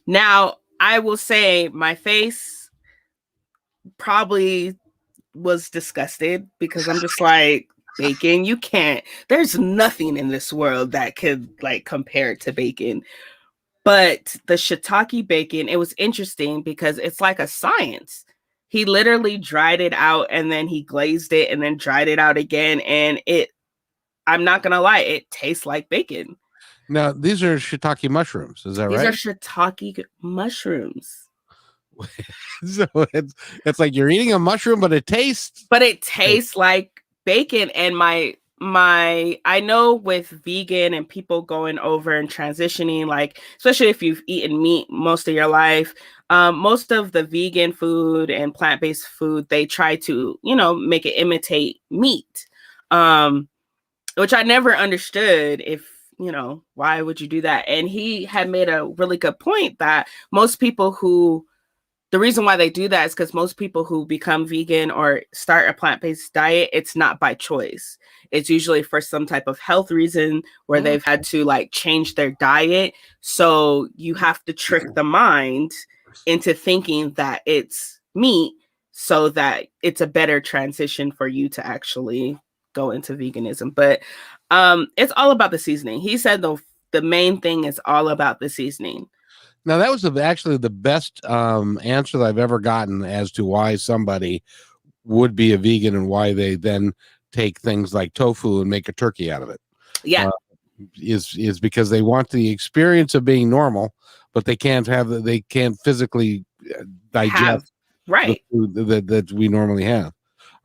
Now, I will say my face probably was disgusted, because I'm just like, bacon, you can't, there's nothing in this world that could like compare to bacon. But the shiitake bacon, it was interesting because it's like a science. He literally dried it out, and then he glazed it, and then dried it out again, and I'm not gonna lie, it tastes like bacon. Now, these are shiitake mushrooms, is that These right? are shiitake mushrooms. So it's like you're eating a mushroom, but it tastes like bacon. And I know with vegan and people going over and transitioning, like especially if you've eaten meat most of your life, most of the vegan food and plant-based food, they try to, make it imitate meat, which I never understood. If why would you do that? And he had made a really good point that the reason why they do that is because most people who become vegan or start a plant-based diet, it's not by choice. It's usually for some type of health reason where they've had to like change their diet. So you have to trick the mind into thinking that it's meat, so that it's a better transition for you to actually go into veganism. But it's all about the seasoning. He said the main thing is all about the seasoning. Now, that was actually the best answer that I've ever gotten as to why somebody would be a vegan and why they then take things like tofu and make a turkey out of it. Yeah. Is because they want the experience of being normal, but they can't physically digest the food that we normally have,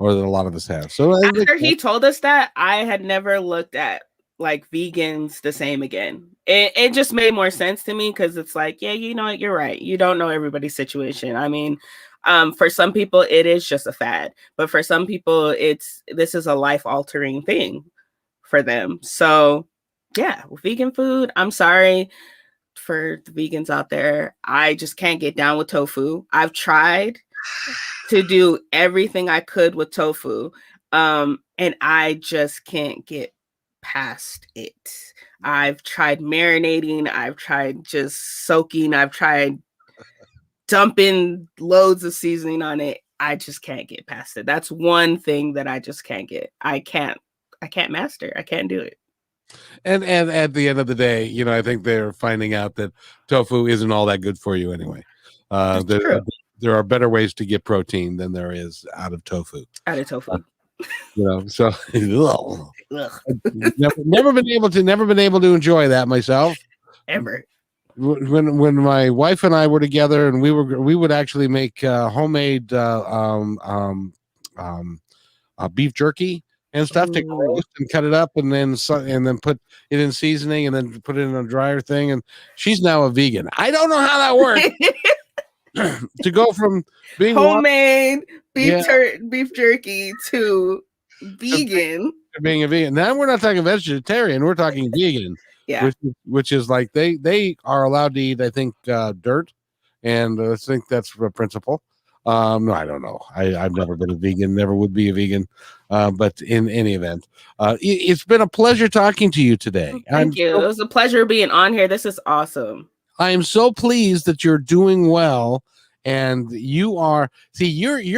or that a lot of us have. So after he told us that, I had never looked at like vegans the same again. It just made more sense to me, because it's like, yeah, you're right. You don't know everybody's situation. I mean, for some people it is just a fad, but for some people this is a life-altering thing for them. So yeah, vegan food, I'm sorry for the vegans out there. I just can't get down with tofu. I've tried to do everything I could with tofu, and I just can't get past it. I've tried marinating, I've tried just soaking, I've tried dumping loads of seasoning on it. I just can't get past it. That's one thing that I just can't get. I can't master. I can't do it. And at the end of the day, I think they're finding out that tofu isn't all that good for you anyway. There are better ways to get protein than there is out of tofu. So never been able to enjoy that myself ever. When my wife and I were together, and we would actually make homemade beef jerky and stuff. Take a roast and cut it up, and then put it in seasoning, and then put it in a dryer thing. And she's now a vegan. I don't know how that works. To go from being homemade beef jerky to vegan, being a vegan. Now we're not talking vegetarian, we're talking vegan. Yeah, which is like they are allowed to eat, I think, dirt, and I think that's the principle. No, I don't know. I've never been a vegan, never would be a vegan. But in any event, it's been a pleasure talking to you today. Thank you. It was a pleasure being on here. This is awesome. I am so pleased that you're doing well, and you're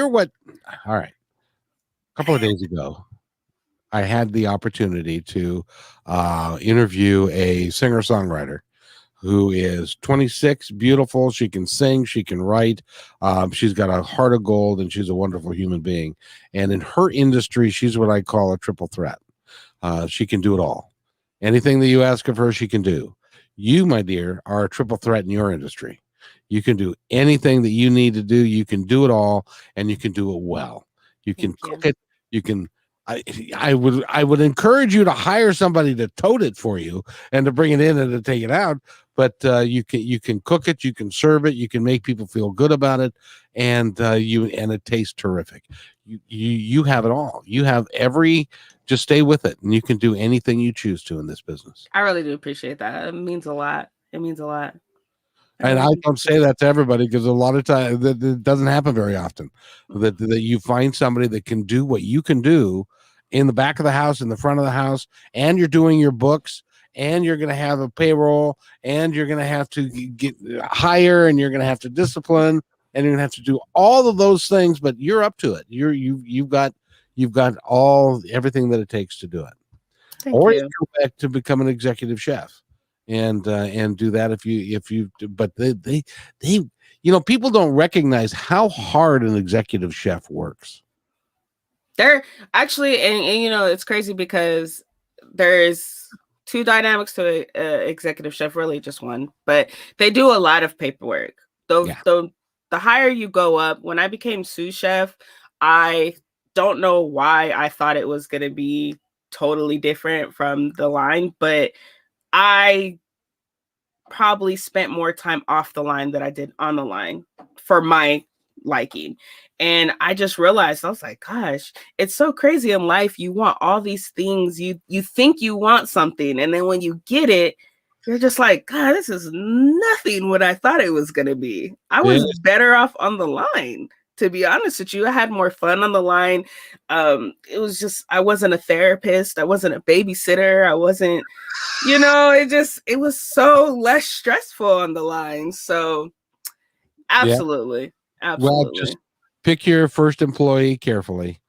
what. All right. A couple of days ago, I had the opportunity to interview a singer-songwriter who is 26, beautiful. She can sing, she can write. She's got a heart of gold, and she's a wonderful human being. And in her industry, she's what I call a triple threat. She can do it all. Anything that you ask of her, she can do. You, my dear, are a triple threat in your industry. You can do anything that you need to do. You can do it all, and you can do it well. You can cook it. You can I would encourage you to hire somebody to tote it for you and to bring it in and to take it out. But you can cook it, you can serve it, you can make people feel good about it, and it tastes terrific. You have it all. You have just stay with it, and you can do anything you choose to in this business. I really do appreciate that. It means a lot. It means a lot. And I don't say that to everybody because a lot of times that doesn't happen very often. That you find somebody that can do what you can do in the back of the house, in the front of the house, and you're doing your books, and you're going to have a payroll, and you're going to have to get hire, and you're going to have to discipline, and you're going to have to do all of those things. But you're up to it. You've got everything that it takes to do it. Thank or you. you go back to become an executive chef and do that if you but they people don't recognize how hard an executive chef works. They're actually, and it's crazy because there's two dynamics to executive chef, really just one, but they do a lot of paperwork. The higher you go up, when I became sous chef, I don't know why I thought it was going to be totally different from the line, but I probably spent more time off the line than I did on the line for my liking. And I just realized, I was like, gosh, it's so crazy in life. You want all these things. You think you want something. And then when you get it, you're just like, God, this is nothing what I thought it was going to be. I was better off on the line. To be honest with you, I had more fun on the line. It was just, I wasn't a therapist. I wasn't a babysitter. I wasn't, it was so less stressful on the line. So absolutely. Yeah. Absolutely. Well, just pick your first employee carefully.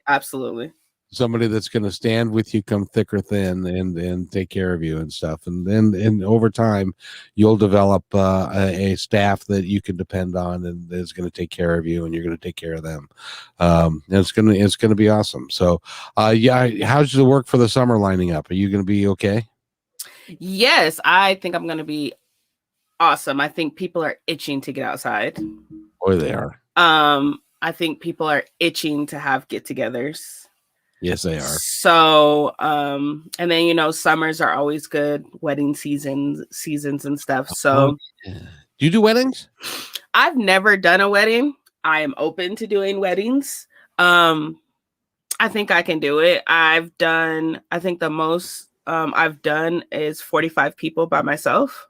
Absolutely. Somebody that's going to stand with you, come thick or thin, and take care of you and stuff. And then over time, you'll develop a staff that you can depend on and is going to take care of you, and you're going to take care of them. And it's going to be awesome. So, how's the work for the summer lining up? Are you going to be okay? Yes, I think I'm going to be awesome. I think people are itching to get outside. Boy, they are. I think people are itching to have get-togethers. Yes, they are. So, and then, summers are always good, wedding seasons and stuff. So do you do weddings? I've never done a wedding. I am open to doing weddings. I think I can do it. I think the most I've done is 45 people by myself.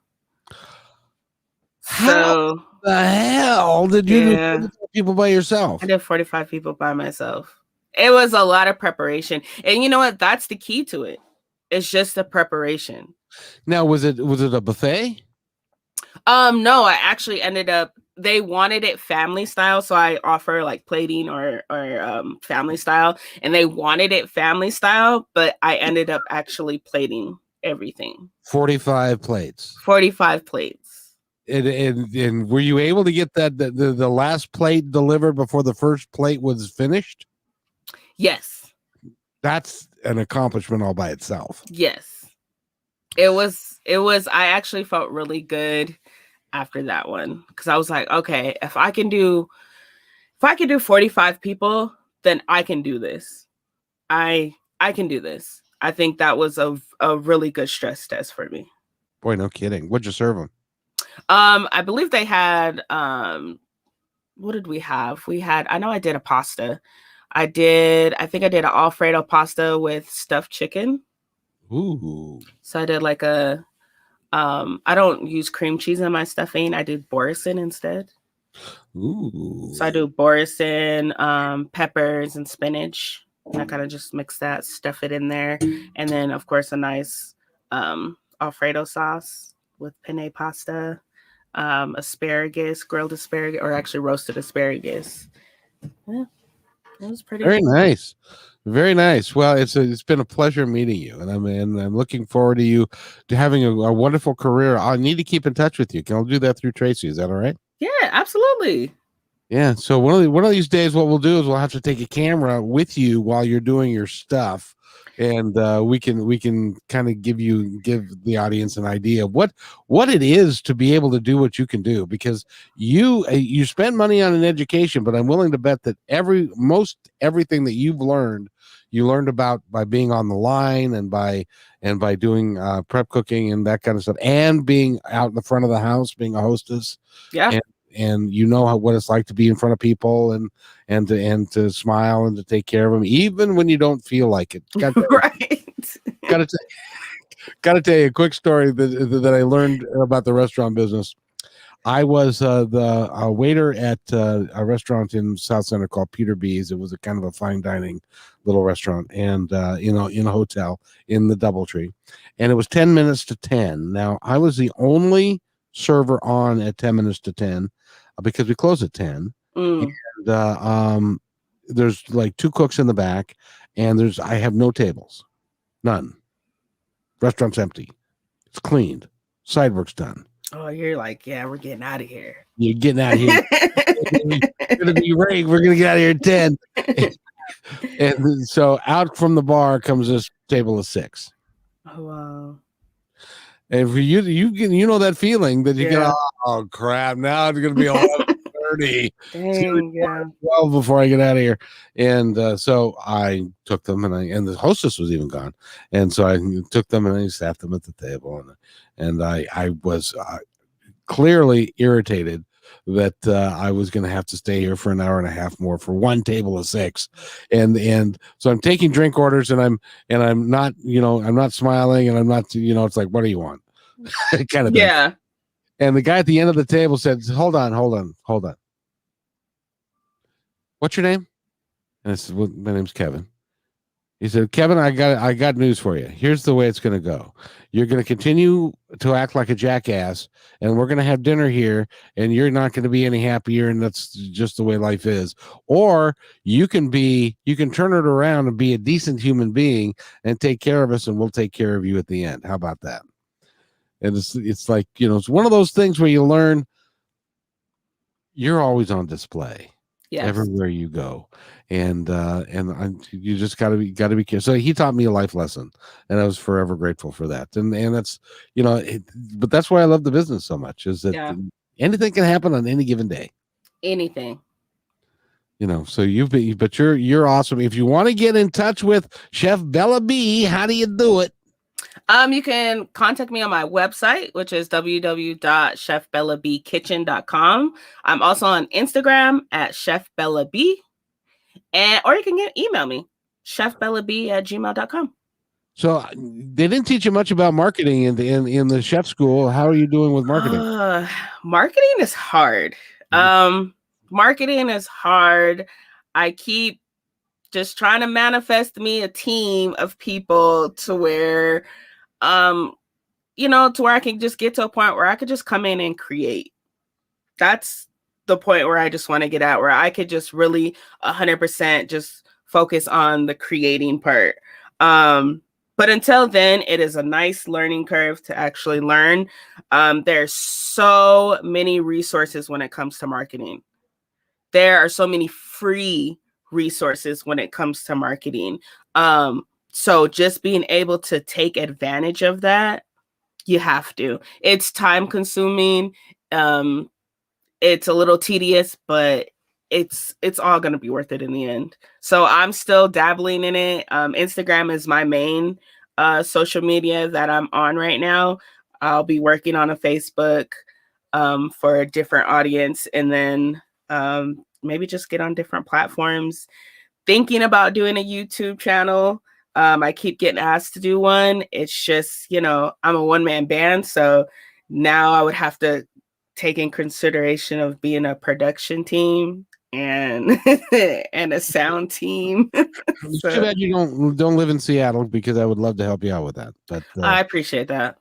How the hell did you do 45 people by yourself? I did 45 people by myself. It was a lot of preparation. And you know what? That's the key to it. It's just the preparation. Now, was it a buffet? No, I actually ended up, they wanted it family style. So I offer like plating or family style, and they wanted it family style, but I ended up actually plating everything. 45 plates. 45 plates. And were you able to get the last plate delivered before the first plate was finished? Yes. That's an accomplishment all by itself. Yes. It was, I actually felt really good after that one, because I was like, okay, if I can do 45 people, then I can do this. I can do this. I think that was a really good stress test for me. Boy, no kidding. What'd you serve them? I believe they had, what did we have? I know I did a pasta. I think I did an Alfredo pasta with stuffed chicken. Ooh. So I did like I don't use cream cheese in my stuffing. I do boursin instead. Ooh. So I do boursin, peppers and spinach. And I kind of just mix that, stuff it in there. And then of course a nice Alfredo sauce with penne pasta, asparagus, grilled asparagus, or actually roasted asparagus. Yeah. It was pretty very nice. Very nice. Well, it's been a pleasure meeting you, and I'm looking forward to having a wonderful career. I need to keep in touch with you. Can I do that through Tracy? Is that all right? Yeah, absolutely. Yeah. So one of these days, what we'll do is we'll have to take a camera with you while you're doing your stuff, and we can kind of give the audience an idea of what it is to be able to do what you can do, because you spend money on an education, but I'm willing to bet that everything that you learned about by being on the line and by doing prep cooking and that kind of stuff, and being out in the front of the house, being a hostess. Yeah. And you know what it's like to be in front of people and to smile and to take care of them, even when you don't feel like it. Right. Got to tell you a quick story that I learned about the restaurant business. I was the waiter at a restaurant in South Center called Peter B's. It was a kind of a fine dining little restaurant, and in a hotel in the DoubleTree, and it was 10 minutes to 10. Now I was the only server on at 10 minutes to 10 because we close at 10. And there's like 2 cooks in the back, and I have no tables, none. Restaurant's empty. It's cleaned. Side work's done. Oh, you're like, yeah, we're getting out of here. You're getting out of here. It's gonna be rain. We're gonna get out of here at 10. And so out from the bar comes this table of 6. Oh wow. And for you know that feeling that you get, oh crap, now it's gonna be 11:30. Dang, yeah. 12 before I get out of here. And so I took them, and the hostess was even gone. And so I took them and I sat them at the table, and I was clearly irritated that I was going to have to stay here for an hour and a half more for one table of 6. And so I'm taking drink orders, and I'm not, I'm not smiling, and I'm not, it's like, what do you want? Kind of thing. Yeah. And the guy at the end of the table said, hold on. What's your name? And I said, well, my name's Kevin. He said, Kevin, I got news for you. Here's the way it's going to go. You're going to continue to act like a jackass, and we're going to have dinner here, and you're not going to be any happier, and that's just the way life is. Or you can turn it around and be a decent human being and take care of us, and we'll take care of you at the end. How about that? And it's like, it's one of those things where you learn you're always on display. Yes. Everywhere you go, and you just gotta be careful. So he taught me a life lesson, and I was forever grateful for that. And that's but that's why I love the business so much, is that anything can happen on any given day. Anything. So you're awesome. If you want to get in touch with Chef Belle B, how do you do it? You can contact me on my website, which is www.chefbellabkitchen.com. I'm also on Instagram at chefbellab, or you can email me, chefbellab@gmail.com. So they didn't teach you much about marketing in the chef school. How are you doing with marketing? Marketing is hard. Marketing is hard. I keep just trying to manifest me a team of people to where, to where I can just get to a point where I could just come in and create. That's the point where I just want to get out, where I could just really 100% just focus on the creating part. But until then, it is a nice learning curve to actually learn. There's so many resources when it comes to marketing. There are so many free resources when it comes to marketing. So just being able to take advantage of that, you have to. It's time consuming. It's a little tedious, but it's all going to be worth it in the end. So I'm still dabbling in it. Instagram is my main social media that I'm on right now. I'll be working on a Facebook for a different audience, and then maybe just get on different platforms. Thinking about doing a YouTube channel. I keep getting asked to do one. It's just, I'm a one-man band, so now I would have to take in consideration of being a production team and and a sound team. It's too bad you don't live in Seattle, because I would love to help you out with that. But I appreciate that.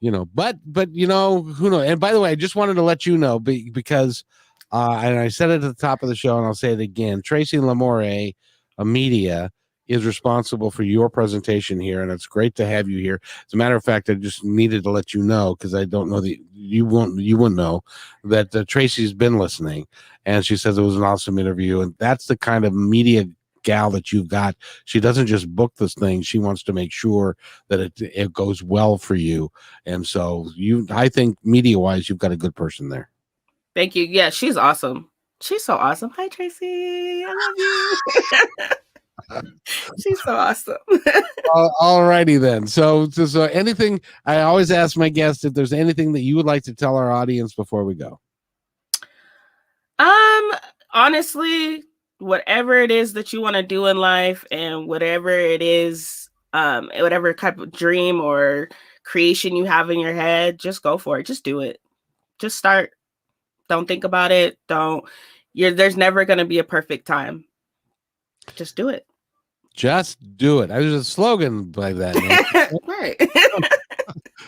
But who knows? And by the way, I just wanted to let you know, because and I said it at the top of the show, and I'll say it again. Tracy Lamore, Media, is responsible for your presentation here, and it's great to have you here. As a matter of fact, I just needed to let you know, because I don't know that you wouldn't know that Tracy's been listening, and she says it was an awesome interview, and that's the kind of media gal that you've got. She doesn't just book this thing. She wants to make sure that it goes well for you. And so I think media wise, you've got a good person there. Thank you. Yeah, she's awesome. She's so awesome. Hi, Tracy. I love you. She's so awesome. All righty then. So anything, I always ask my guests if there's anything that you would like to tell our audience before we go. Honestly, whatever it is that you want to do in life, and whatever it is, whatever type of dream or creation you have in your head, just go for it. Just do it. Just start. Don't think about it. There's never going to be a perfect time. Just do it. Just do it. There's a slogan by that. Right.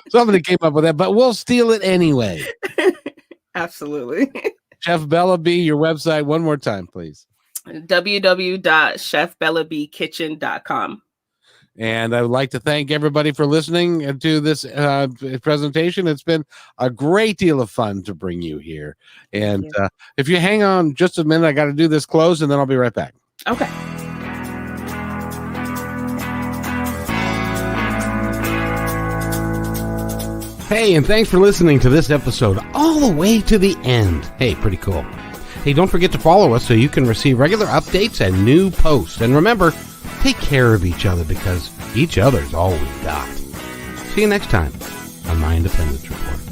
Somebody came up with that, but we'll steal it anyway. Absolutely. Chef Belle B, your website one more time, please. www.chefbellabkitchen.com. And I would like to thank everybody for listening to this presentation. It's been a great deal of fun to bring you here. And if you hang on just a minute, I got to do this close, and then I'll be right back. Okay. Hey, and thanks for listening to this episode all the way to the end. Hey, pretty cool. Hey, don't forget to follow us so you can receive regular updates and new posts. And remember, take care of each other because each other's all we've got. See you next time on My Independence Report.